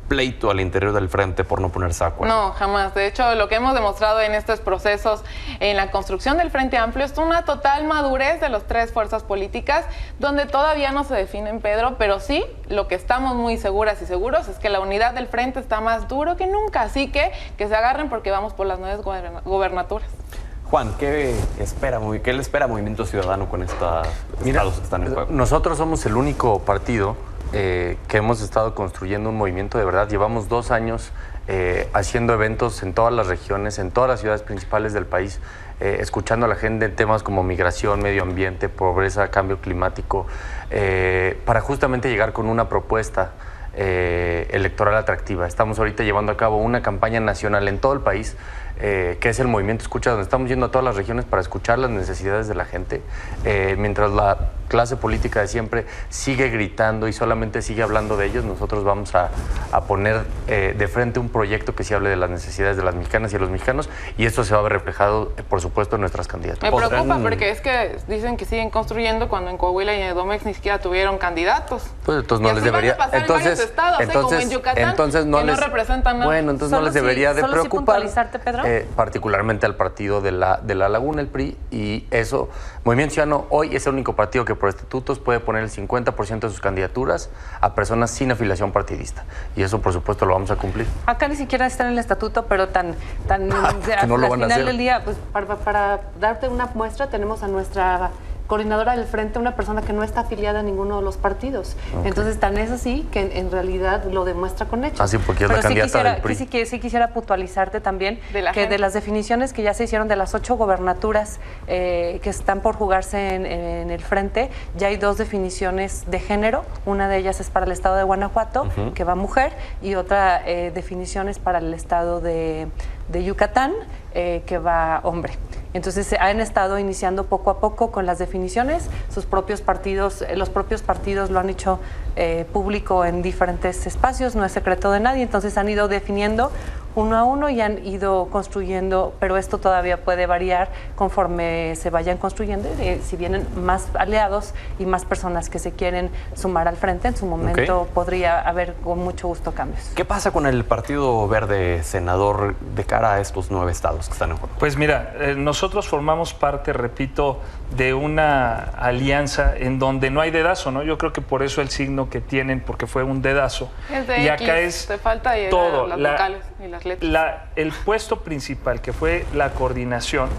Speaker 1: pleito al interior del frente por no ponerse de acuerdo.
Speaker 6: No, jamás. De hecho, lo que hemos demostrado en estos procesos, en la construcción del Frente Amplio, es una total madurez de las tres fuerzas políticas, donde todavía no se definen, Pedro, pero sí, lo que estamos muy seguras y seguros es que la unidad del frente está más duro que nunca, así que se agarren porque vamos por las 9 gobernaturas.
Speaker 1: Juan, ¿qué le espera Movimiento Ciudadano con estos estados que están en juego?
Speaker 9: Nosotros somos el único partido que hemos estado construyendo un movimiento de verdad. Llevamos 2 años haciendo eventos en todas las regiones, en todas las ciudades principales del país, escuchando a la gente en temas como migración, medio ambiente, pobreza, cambio climático, para justamente llegar con una propuesta electoral atractiva. Estamos ahorita llevando a cabo una campaña nacional en todo el país, que es el Movimiento Escucha, donde estamos yendo a todas las regiones para escuchar las necesidades de la gente, mientras la clase política de siempre sigue gritando y solamente sigue hablando de ellos. Nosotros vamos a poner de frente un proyecto que sí hable de las necesidades de las mexicanas y de los mexicanos, y esto se va a ver reflejado, por supuesto, en nuestras candidaturas.
Speaker 6: Me preocupa porque es que dicen que siguen construyendo cuando en Coahuila y en Edomex ni siquiera tuvieron candidatos.
Speaker 9: Pues entonces no les debería.
Speaker 6: Entonces no les representan nada.
Speaker 9: Bueno, entonces no les debería de preocupar.
Speaker 7: Puntualizarte, Pedro.
Speaker 9: Particularmente al partido de la Laguna, el PRI, y eso, Movimiento Ciudadano hoy es el único partido que por estatutos puede poner el 50% de sus candidaturas a personas sin afiliación partidista, y eso por supuesto lo vamos a cumplir.
Speaker 7: Acá ni siquiera está en el estatuto, pero tan
Speaker 9: que no lo van a hacer.
Speaker 7: Al final del día, pues, para darte una muestra, tenemos a nuestra coordinadora del frente, una persona que no está afiliada a ninguno de los partidos. Okay. Entonces, tan es así que en realidad lo demuestra con hechos.
Speaker 9: Así, porque es la candidata del PRI.
Speaker 7: Sí quisiera puntualizarte también de las definiciones que ya se hicieron de las 8 gobernaturas que están por jugarse en el frente, ya hay 2 definiciones de género. Una de ellas es para el estado de Guanajuato, que va mujer, y otra definición es para el estado de Yucatán, que va hombre. Entonces han estado iniciando poco a poco con las definiciones. Sus propios partidos, los propios partidos lo han hecho público en diferentes espacios, no es secreto de nadie. Entonces han ido definiendo uno a uno y han ido construyendo, pero esto todavía puede variar conforme se vayan construyendo. Si vienen más aliados y más personas que se quieren sumar al frente, en su momento podría haber con mucho gusto cambios.
Speaker 1: ¿Qué pasa con el Partido Verde, senador, de cara a estos 9 estados que están en juego?
Speaker 8: Pues mira, nosotros formamos parte, repito, de una alianza en donde no hay dedazo, ¿no? Yo creo que por eso el signo que tienen, porque fue un dedazo.
Speaker 6: Es de
Speaker 8: y
Speaker 6: X,
Speaker 8: acá es
Speaker 6: te falta
Speaker 8: todo.
Speaker 6: las vocales y las letras.
Speaker 8: El puesto principal, que fue la coordinación,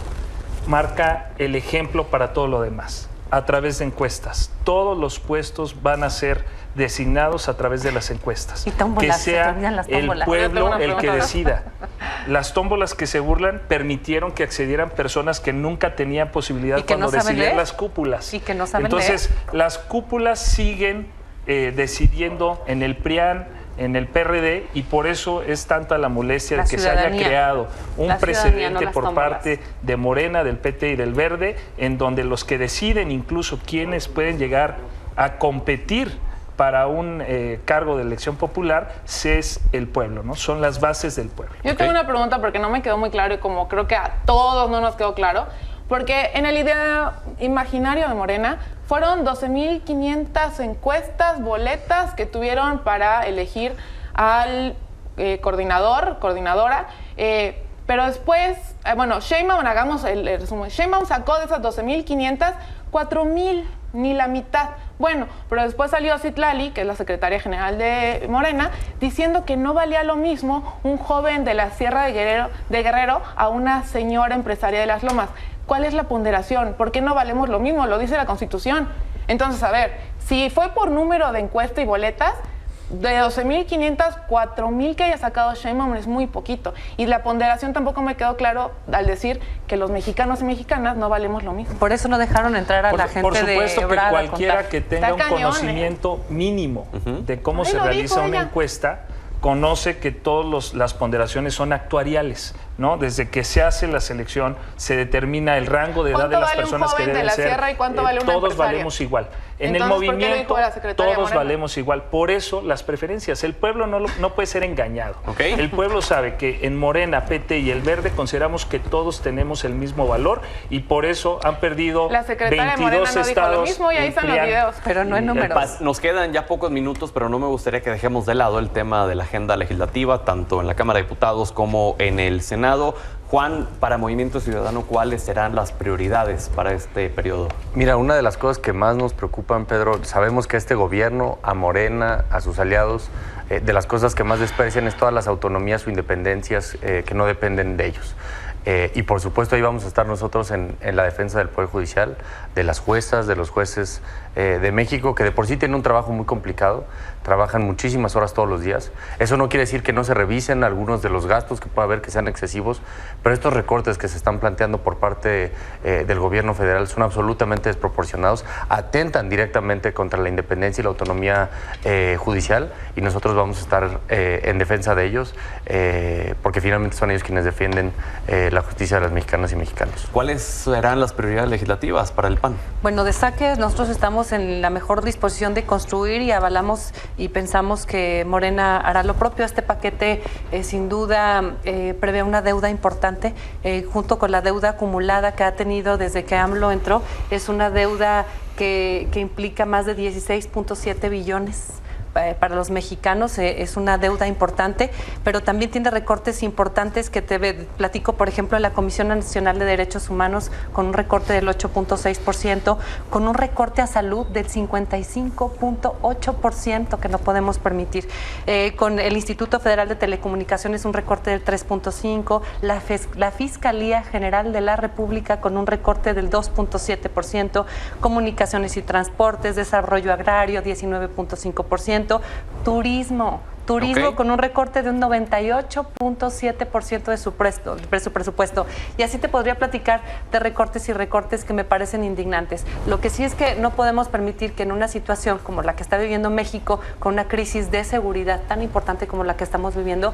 Speaker 8: marca el ejemplo para todo lo demás, a través de encuestas. Todos los puestos van a ser designados a través de las encuestas.
Speaker 7: Y tómbolas,
Speaker 8: que sea el pueblo el que decida. Las tómbolas que se burlan permitieron que accedieran personas que nunca tenían posibilidad cuando decidían las cúpulas.
Speaker 7: Y que no saben
Speaker 8: Entonces, las cúpulas siguen decidiendo en el PRIAN, en el PRD, y por eso es tanta la molestia de que se haya creado un precedente por parte de Morena, del PT y del Verde, en donde los que deciden incluso quiénes pueden llegar a competir para un cargo de elección popular es el pueblo, ¿no? Son las bases del pueblo.
Speaker 6: Yo tengo una pregunta porque no me quedó muy claro y como creo que a todos no nos quedó claro, porque en el imaginario de Morena fueron 12,500 encuestas, boletas que tuvieron para elegir al coordinadora, pero después, Sheinbaum, hagamos el resumen, Sheinbaum sacó de esas 12,500, 4,000, ni la mitad. Bueno, pero después salió Citlali, que es la secretaria general de Morena, diciendo que no valía lo mismo un joven de la Sierra de Guerrero a una señora empresaria de Las Lomas. ¿Cuál es la ponderación? ¿Por qué no valemos lo mismo? Lo dice la Constitución. Entonces, a ver, si fue por número de encuesta y boletas, de 12,500, 4,000 que haya sacado Sheinbaum es muy poquito. Y la ponderación tampoco me quedó claro al decir que los mexicanos y mexicanas no valemos lo mismo.
Speaker 7: Por eso no dejaron entrar a la gente de Ebrard.
Speaker 8: Por supuesto que cualquiera que tenga un conocimiento mínimo de cómo se realiza una encuesta, conoce que todas las ponderaciones son actuariales. ¿no? Desde que se hace la selección, se determina el rango de edad de las personas que deben ser.
Speaker 6: ¿Cuánto vale un joven de la sierra y cuánto vale una
Speaker 8: todos
Speaker 6: empresaria?
Speaker 8: valemos igual. En
Speaker 6: Entonces,
Speaker 8: el movimiento, todos
Speaker 6: Morena?
Speaker 8: valemos igual. Por eso las preferencias. El pueblo no puede ser engañado. El pueblo sabe que en Morena, PT y el Verde consideramos que todos tenemos el mismo valor y por eso han perdido
Speaker 6: la secretaria
Speaker 8: 22
Speaker 6: Morena no
Speaker 8: estados.
Speaker 6: Dijo lo mismo y ahí están los videos.
Speaker 7: Pero no en números.
Speaker 1: Nos quedan ya pocos minutos, pero no me gustaría que dejemos de lado el tema de la agenda legislativa, tanto en la Cámara de Diputados como en el Senado. Juan, para Movimiento Ciudadano, ¿cuáles serán las prioridades para este periodo?
Speaker 9: Mira, una de las cosas que más nos preocupan, Pedro, sabemos que este gobierno, a Morena, a sus aliados, de las cosas que más desprecian es todas las autonomías o independencias que no dependen de ellos. Y por supuesto ahí vamos a estar nosotros en la defensa del Poder Judicial, de las juezas, de los jueces de México, que de por sí tienen un trabajo muy complicado, trabajan muchísimas horas todos los días. Eso no quiere decir que no se revisen algunos de los gastos que pueda haber que sean excesivos, pero estos recortes que se están planteando por parte del gobierno federal son absolutamente desproporcionados, atentan directamente contra la independencia y la autonomía judicial, y nosotros vamos a estar en defensa de ellos, porque finalmente son ellos quienes defienden la justicia de las mexicanas y mexicanos.
Speaker 1: ¿Cuáles serán las prioridades legislativas para el PAN?
Speaker 7: Bueno, de saque nosotros estamos en la mejor disposición de construir y avalamos y pensamos que Morena hará lo propio. Este paquete sin duda prevé una deuda importante, junto con la deuda acumulada que ha tenido desde que AMLO entró. Es una deuda que implica más de 16.7 billones. Para los mexicanos es una deuda importante, pero también tiene recortes importantes que te platico, por ejemplo, en la Comisión Nacional de Derechos Humanos, con un recorte del 8.6%, con un recorte a salud del 55.8% que no podemos permitir. Con el Instituto Federal de Telecomunicaciones un recorte del 3.5%, la Fiscalía General de la República con un recorte del 2.7%, Comunicaciones y Transportes, Desarrollo Agrario 19.5%, turismo con un recorte de un 98.7% de su presupuesto. Y así te podría platicar de recortes y recortes que me parecen indignantes. Lo que sí es que no podemos permitir que en una situación como la que está viviendo México, con una crisis de seguridad tan importante como la que estamos viviendo,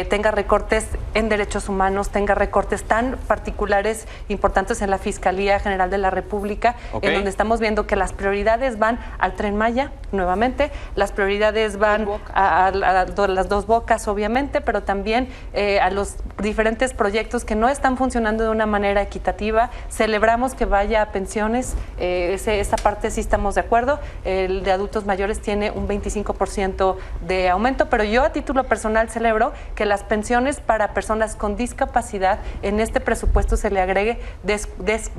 Speaker 7: tenga recortes en derechos humanos, tenga recortes tan particulares, importantes en la Fiscalía General de la República, en donde estamos viendo que las prioridades van al Tren Maya, nuevamente, las prioridades van a las Dos Bocas, obviamente, pero también a los diferentes proyectos que no están funcionando de una manera equitativa. Celebramos que vaya a pensiones, esa parte sí estamos de acuerdo. El de adultos mayores tiene un 25% de aumento, pero yo a título personal celebro que las pensiones para personas con discapacidad en este presupuesto se le agregue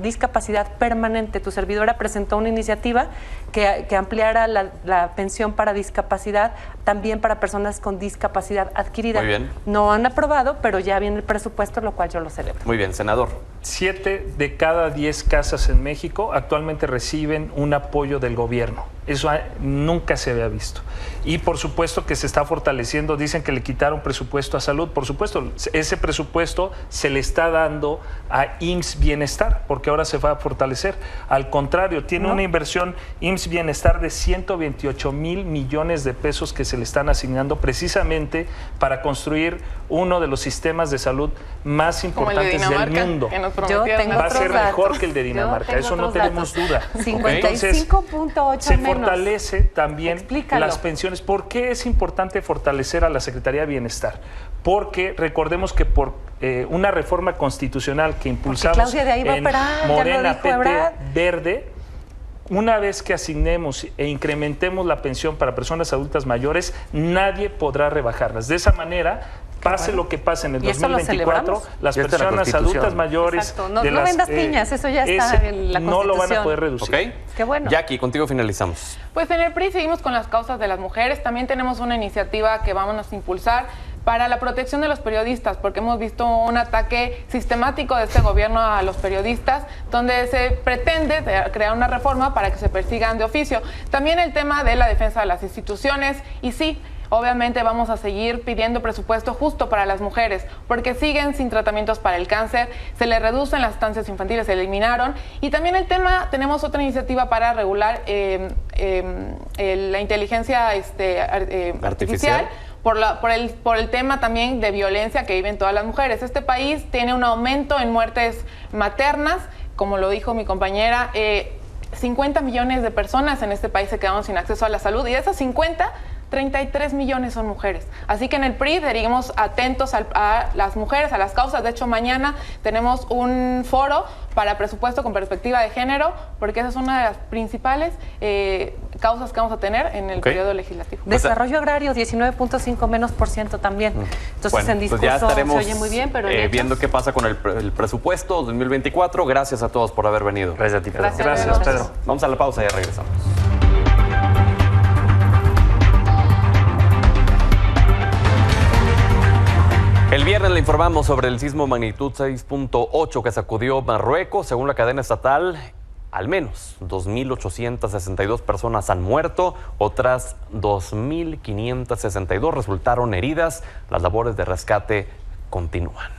Speaker 7: discapacidad permanente. Tu servidora presentó una iniciativa que ampliara la pensión para discapacidad también para personas con discapacidad adquirida.
Speaker 1: Muy bien.
Speaker 7: No han aprobado, pero ya viene el presupuesto, lo cual yo lo celebro.
Speaker 1: Muy bien, senador.
Speaker 8: 7 de cada 10 casas en México actualmente reciben un apoyo del gobierno. Eso nunca se había visto. Y por supuesto que se está fortaleciendo. Dicen que le quitaron presupuesto a salud. Por supuesto, ese presupuesto se le está dando a IMSS Bienestar, porque ahora se va a fortalecer. Al contrario, tiene una inversión IMSS Bienestar de 128,000 millones de pesos que se le están asignando precisamente para construir uno de los sistemas de salud más importantes del mundo.
Speaker 7: Yo tengo
Speaker 8: va a ser
Speaker 7: datos.
Speaker 8: Mejor que el de Dinamarca, eso no tenemos duda.
Speaker 7: 55.8
Speaker 8: se
Speaker 7: menos.
Speaker 8: Fortalece también
Speaker 7: Explícalo.
Speaker 8: las pensiones. ¿Por qué es importante fortalecer a la Secretaría de Bienestar? Porque recordemos que por una reforma constitucional que impulsamos
Speaker 7: Claudia de ahí va a operar,
Speaker 8: Morena,
Speaker 7: ya lo dijo Ebrard.
Speaker 8: PT, Verde, una vez que asignemos e incrementemos la pensión para personas adultas mayores, nadie podrá rebajarlas. De esa manera, pase lo que pase en el 2024, las personas adultas mayores...
Speaker 7: Exacto. No vendas piñas, eso ya está en la Constitución.
Speaker 8: No lo van a poder reducir.
Speaker 7: Qué bueno.
Speaker 1: Jackie, contigo finalizamos.
Speaker 6: Pues en el PRI seguimos con las causas de las mujeres. También tenemos una iniciativa que vamos a impulsar para la protección de los periodistas, porque hemos visto un ataque sistemático de este gobierno a los periodistas, donde se pretende crear una reforma para que se persigan de oficio. También el tema de la defensa de las instituciones, y sí, obviamente vamos a seguir pidiendo presupuesto justo para las mujeres, porque siguen sin tratamientos para el cáncer, se les reducen las estancias infantiles, se eliminaron. Y también el tema, tenemos otra iniciativa para regular la inteligencia artificial, por el tema también de violencia que viven todas las mujeres. Este país tiene un aumento en muertes maternas, como lo dijo mi compañera, 50 millones de personas en este país se quedaron sin acceso a la salud, y de esas 50, 33 millones son mujeres. Así que en el PRI seguimos atentos a las mujeres, a las causas. De hecho, mañana tenemos un foro para presupuesto con perspectiva de género, porque esa es una de las principales causas que vamos a tener en el periodo legislativo.
Speaker 7: Desarrollo agrario, 19.5 menos por ciento también. Entonces, bueno, en discurso
Speaker 1: ya estaremos
Speaker 7: se oye muy bien, pero
Speaker 1: viendo qué pasa con el presupuesto 2024. Gracias a todos por haber venido.
Speaker 9: Gracias a ti, Pedro.
Speaker 8: Gracias, Pedro.
Speaker 1: Vamos a la pausa y ya regresamos. El viernes le informamos sobre el sismo magnitud 6.8 que sacudió Marruecos. Según la cadena estatal, al menos 2.862 personas han muerto, otras 2.562 resultaron heridas. Las labores de rescate continúan.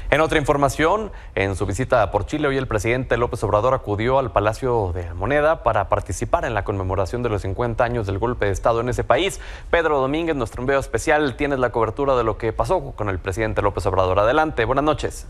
Speaker 1: En otra información, en su visita por Chile, hoy el presidente López Obrador acudió al Palacio de la Moneda para participar en la conmemoración de los 50 años del golpe de Estado en ese país. Pedro Domínguez, nuestro enviado especial, tienes la cobertura de lo que pasó con el presidente López Obrador. Adelante, buenas noches.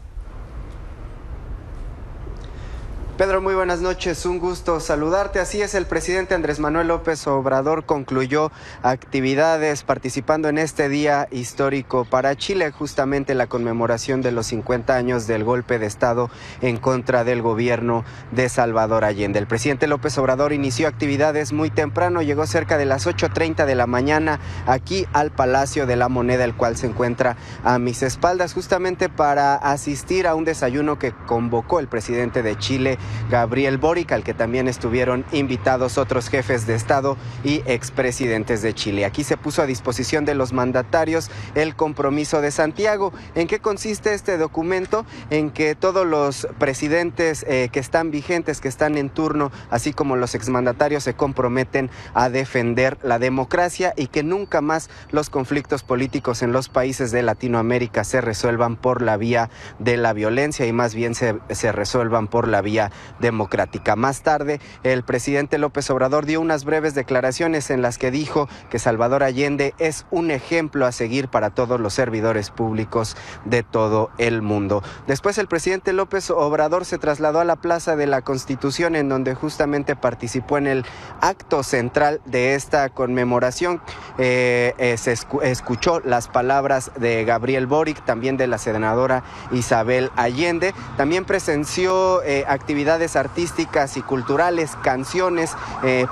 Speaker 10: Pedro, muy buenas noches, un gusto saludarte. Así es, el presidente Andrés Manuel López Obrador concluyó actividades participando en este día histórico para Chile, justamente la conmemoración de los 50 años del golpe de Estado en contra del gobierno de Salvador Allende. El presidente López Obrador inició actividades muy temprano, llegó cerca de las 8:30 de la mañana aquí al Palacio de la Moneda, el cual se encuentra a mis espaldas, justamente para asistir a un desayuno que convocó el presidente de Chile, Gabriel Boric, al que también estuvieron invitados otros jefes de Estado y expresidentes de Chile. Aquí se puso a disposición de los mandatarios el Compromiso de Santiago. ¿En qué consiste este documento? En que todos los presidentes que están vigentes, que están en turno, así como los exmandatarios, se comprometen a defender la democracia y que nunca más los conflictos políticos en los países de Latinoamérica se resuelvan por la vía de la violencia y más bien se resuelvan por la vía democrática. Más tarde, el presidente López Obrador dio unas breves declaraciones en las que dijo que Salvador Allende es un ejemplo a seguir para todos los servidores públicos de todo el mundo. Después, el presidente López Obrador se trasladó a la Plaza de la Constitución, en donde justamente participó en el acto central de esta conmemoración. Se escuchó las palabras de Gabriel Boric, también de la senadora Isabel Allende. También presenció actividades artísticas y culturales, canciones,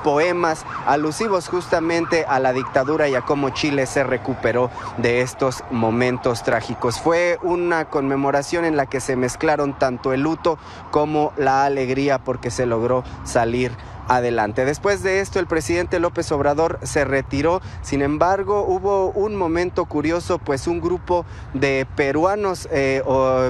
Speaker 10: poemas alusivos justamente a la dictadura y a cómo Chile se recuperó de estos momentos trágicos. Fue una conmemoración en la que se mezclaron tanto el luto como la alegría porque se logró salir adelante. Después de esto, el presidente López Obrador se retiró. Sin embargo, hubo un momento curioso, pues un grupo de peruanos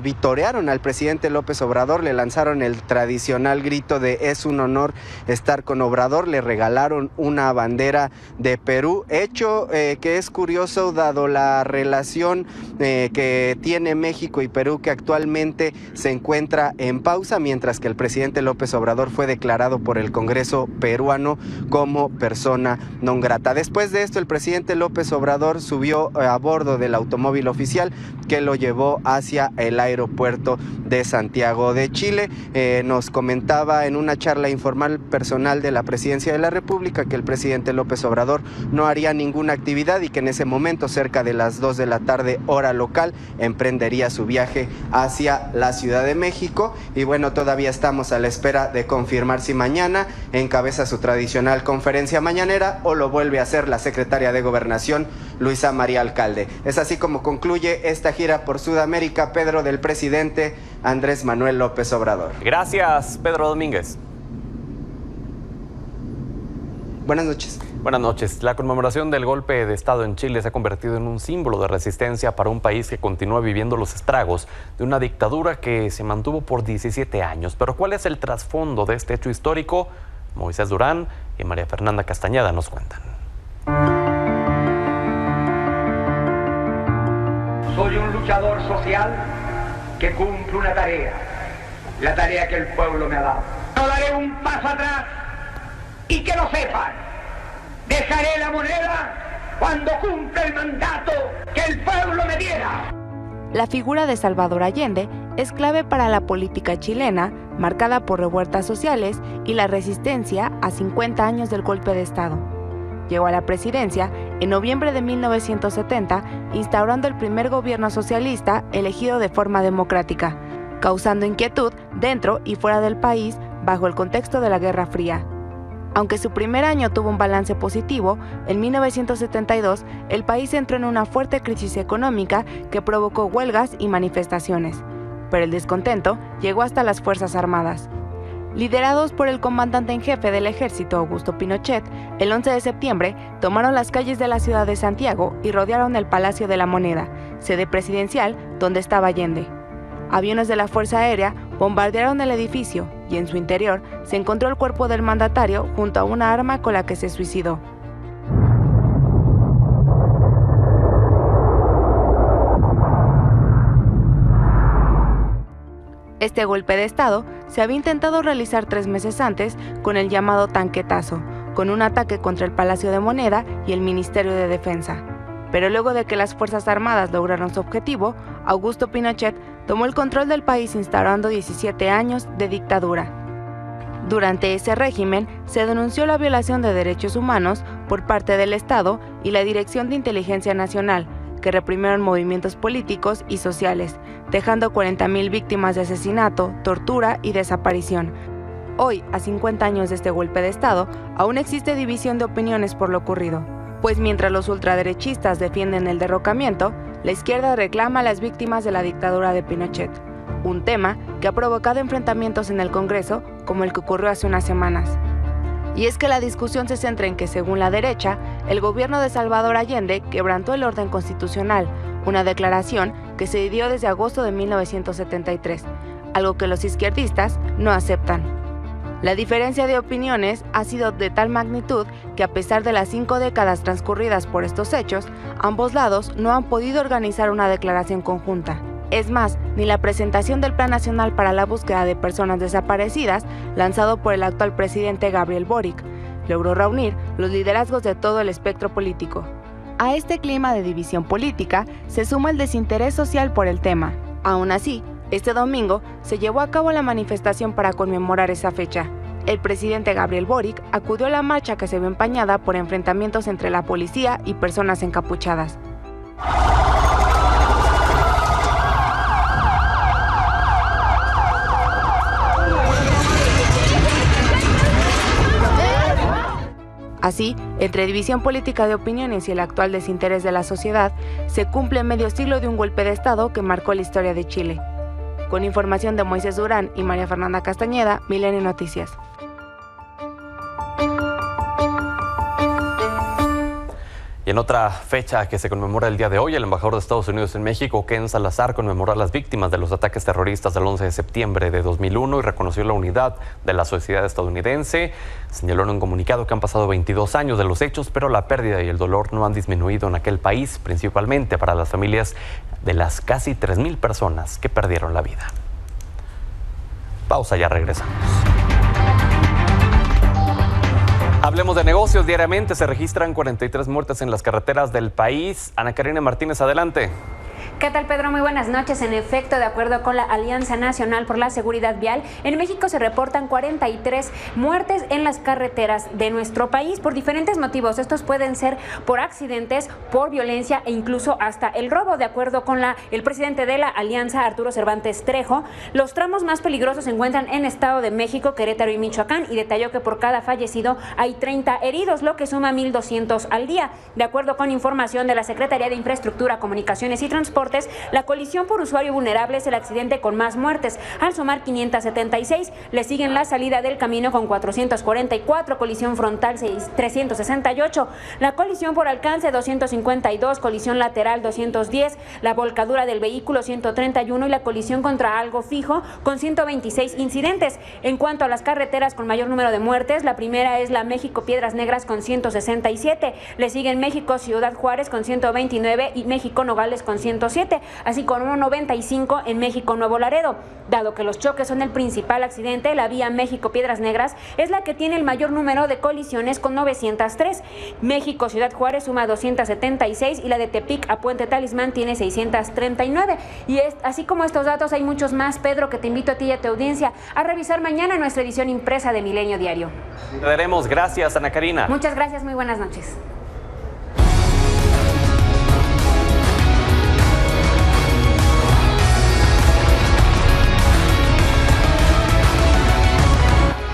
Speaker 10: vitorearon al presidente López Obrador, le lanzaron el tradicional grito de "es un honor estar con Obrador", le regalaron una bandera de Perú, hecho que es curioso dado la relación que tiene México y Perú, que actualmente se encuentra en pausa, mientras que el presidente López Obrador fue declarado por el Congreso peruano como persona non grata. Después de esto, el presidente López Obrador subió a bordo del automóvil oficial que lo llevó hacia el aeropuerto de Santiago de Chile. Nos comentaba en una charla informal personal de la Presidencia de la República que el presidente López Obrador no haría ninguna actividad y que en ese momento, cerca de las 2 de la tarde, hora local, emprendería su viaje hacia la Ciudad de México. Y bueno, todavía estamos a la espera de confirmar si mañana encabeza su tradicional conferencia mañanera o lo vuelve a hacer la secretaria de Gobernación, Luisa María Alcalde. Es así como concluye esta gira por Sudamérica, Pedro, del presidente Andrés Manuel López Obrador.
Speaker 1: Gracias, Pedro Domínguez.
Speaker 10: Buenas noches.
Speaker 1: Buenas noches. La conmemoración del golpe de Estado en Chile se ha convertido en un símbolo de resistencia para un país que continúa viviendo los estragos de una dictadura que se mantuvo por 17 años. Pero ¿cuál es el trasfondo de este hecho histórico? Moisés Durán y María Fernanda Castañeda nos cuentan.
Speaker 11: Soy un luchador social que cumple una tarea, la tarea que el pueblo me ha dado. No daré un paso atrás y que lo sepan. Dejaré la moneda cuando cumpla el mandato que el pueblo me diera.
Speaker 12: La figura de Salvador Allende es clave para la política chilena, marcada por revueltas sociales y la resistencia a 50 años del golpe de Estado. Llegó a la presidencia en noviembre de 1970, instaurando el primer gobierno socialista elegido de forma democrática, causando inquietud dentro y fuera del país bajo el contexto de la Guerra Fría. Aunque su primer año tuvo un balance positivo, en 1972 el país entró en una fuerte crisis económica que provocó huelgas y manifestaciones, pero el descontento llegó hasta las Fuerzas Armadas. Liderados por el comandante en jefe del ejército, Augusto Pinochet, el 11 de septiembre tomaron las calles de la ciudad de Santiago y rodearon el Palacio de la Moneda, sede presidencial donde estaba Allende. Aviones de la Fuerza Aérea bombardearon el edificio y en su interior se encontró el cuerpo del mandatario junto a una arma con la que se suicidó. Este golpe de Estado se había intentado realizar 3 meses antes con el llamado tanquetazo, con un ataque contra el Palacio de Moneda y el Ministerio de Defensa. Pero luego de que las Fuerzas Armadas lograron su objetivo, Augusto Pinochet tomó el control del país instaurando 17 años de dictadura. Durante ese régimen se denunció la violación de derechos humanos por parte del Estado y la Dirección de Inteligencia Nacional, que reprimieron movimientos políticos y sociales, dejando 40.000 víctimas de asesinato, tortura y desaparición. Hoy, a 50 años de este golpe de Estado, aún existe división de opiniones por lo ocurrido, pues mientras los ultraderechistas defienden el derrocamiento, la izquierda reclama a las víctimas de la dictadura de Pinochet, un tema que ha provocado enfrentamientos en el Congreso como el que ocurrió hace unas semanas. Y es que la discusión se centra en que, según la derecha, el gobierno de Salvador Allende quebrantó el orden constitucional, una declaración que se dio desde agosto de 1973, algo que los izquierdistas no aceptan. La diferencia de opiniones ha sido de tal magnitud que, a pesar de las 5 décadas transcurridas por estos hechos, ambos lados no han podido organizar una declaración conjunta. Es más, ni la presentación del Plan Nacional para la Búsqueda de Personas Desaparecidas, lanzado por el actual presidente Gabriel Boric, logró reunir los liderazgos de todo el espectro político. A este clima de división política se suma el desinterés social por el tema. Aún así, este domingo se llevó a cabo la manifestación para conmemorar esa fecha. El presidente Gabriel Boric acudió a la marcha que se vio empañada por enfrentamientos entre la policía y personas encapuchadas. Así, entre división política de opiniones y el actual desinterés de la sociedad, se cumple medio siglo de un golpe de Estado que marcó la historia de Chile. Con información de Moisés Durán y María Fernanda Castañeda, Milenio Noticias.
Speaker 1: Y en otra fecha que se conmemora el día de hoy, el embajador de Estados Unidos en México, Ken Salazar, conmemoró a las víctimas de los ataques terroristas del 11 de septiembre de 2001 y reconoció la unidad de la sociedad estadounidense. Señaló en un comunicado que han pasado 22 años de los hechos, pero la pérdida y el dolor no han disminuido en aquel país, principalmente para las familias de las casi 3,000 personas que perdieron la vida. Pausa, ya regresamos. Hablemos de negocios. Diariamente se registran 43 muertes en las carreteras del país. Ana Karina Martínez, adelante.
Speaker 13: ¿Qué tal, Pedro? Muy buenas noches. En efecto, de acuerdo con la Alianza Nacional por la Seguridad Vial, en México se reportan 43 muertes en las carreteras de nuestro país por diferentes motivos. Estos pueden ser por accidentes, por violencia e incluso hasta el robo. De acuerdo con el presidente de la Alianza, Arturo Cervantes Trejo, los tramos más peligrosos se encuentran en Estado de México, Querétaro y Michoacán, y detalló que por cada fallecido hay 30 heridos, lo que suma 1,200 al día. De acuerdo con información de la Secretaría de Infraestructura, Comunicaciones y Transportes, la colisión por usuario vulnerable es el accidente con más muertes. Al sumar 576, le siguen la salida del camino con 444, colisión frontal 368, la colisión por alcance 252, colisión lateral 210, la volcadura del vehículo 131 y la colisión contra algo fijo con 126 incidentes. En cuanto a las carreteras con mayor número de muertes, la primera es la México Piedras Negras con 167, le siguen México Ciudad Juárez con 129 y México Nogales con 107. 1.07, así como 1.95 en México Nuevo Laredo. Dado que los choques son el principal accidente, la vía México-Piedras Negras es la que tiene el mayor número de colisiones con 903. México-Ciudad Juárez suma 276 y la de Tepic a Puente Talismán tiene 639. Y así como estos datos hay muchos más, Pedro, que te invito a ti y a tu audiencia a revisar mañana en nuestra edición impresa de Milenio Diario.
Speaker 1: Te daremos. Gracias, Ana Karina.
Speaker 13: Muchas gracias, muy buenas noches.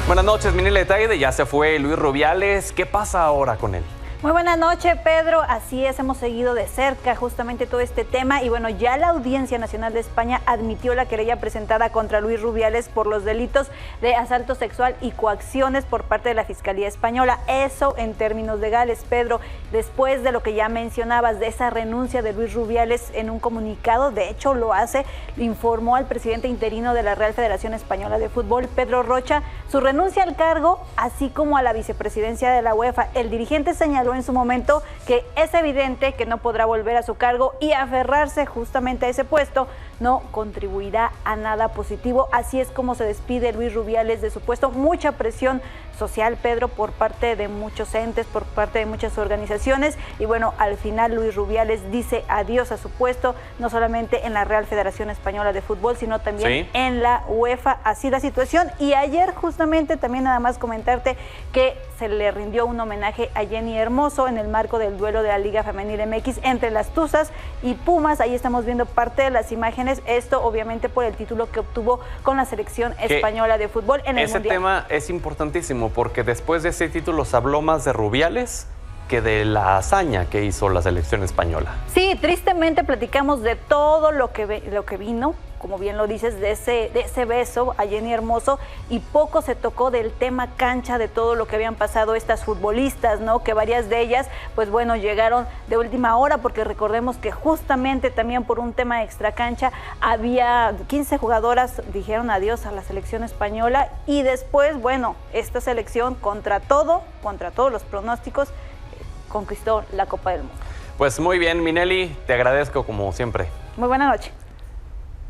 Speaker 1: Buenas noches, Minile Taide. Ya se fue Luis Rubiales. ¿Qué pasa ahora con él?
Speaker 14: Muy buenas noches, Pedro. Así es, hemos seguido de cerca justamente todo este tema y bueno, ya la Audiencia Nacional de España admitió la querella presentada contra Luis Rubiales por los delitos de asalto sexual y coacciones por parte de la Fiscalía Española. Eso en términos legales, Pedro, después de lo que ya mencionabas, de esa renuncia de Luis Rubiales en un comunicado, de hecho lo informó al presidente interino de la Real Federación Española de Fútbol, Pedro Rocha, su renuncia al cargo, así como a la vicepresidencia de la UEFA. El dirigente señaló en su momento que es evidente que no podrá volver a su cargo y aferrarse justamente a ese puesto no contribuirá a nada positivo. Así es como se despide Luis Rubiales de su puesto. Mucha presión social, Pedro, por parte de muchos entes, por parte de muchas organizaciones y bueno, al final Luis Rubiales dice adiós a su puesto, no solamente en la Real Federación Española de Fútbol, sino también en la UEFA. Así la situación. Y ayer justamente también nada más comentarte que se le rindió un homenaje a Jenny Hermoso en el marco del duelo de la Liga Femenil MX entre las Tuzas y Pumas. Ahí estamos viendo parte de las imágenes, esto obviamente por el título que obtuvo con la selección española de fútbol en el Mundial.
Speaker 1: Ese tema es importantísimo porque después de ese título se habló más de Rubiales que de la hazaña que hizo la selección española.
Speaker 14: Sí, tristemente platicamos de todo lo que vino, como bien lo dices, de ese beso a Jenny Hermoso y poco se tocó del tema cancha, de todo lo que habían pasado estas futbolistas, ¿no? Que varias de ellas, pues bueno, llegaron de última hora porque recordemos que justamente también por un tema extra cancha había 15 jugadoras dijeron adiós a la selección española y después, bueno, esta selección contra todos los pronósticos conquistó la Copa del Mundo.
Speaker 1: Pues muy bien, Minelli, te agradezco como siempre.
Speaker 14: Muy buena noche.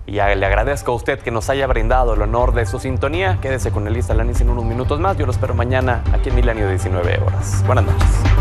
Speaker 1: Y le agradezco a usted que nos haya brindado el honor de su sintonía. Quédese con Elisa Lanis en unos minutos más. Yo lo espero mañana aquí en Milenio 19 horas. Buenas noches.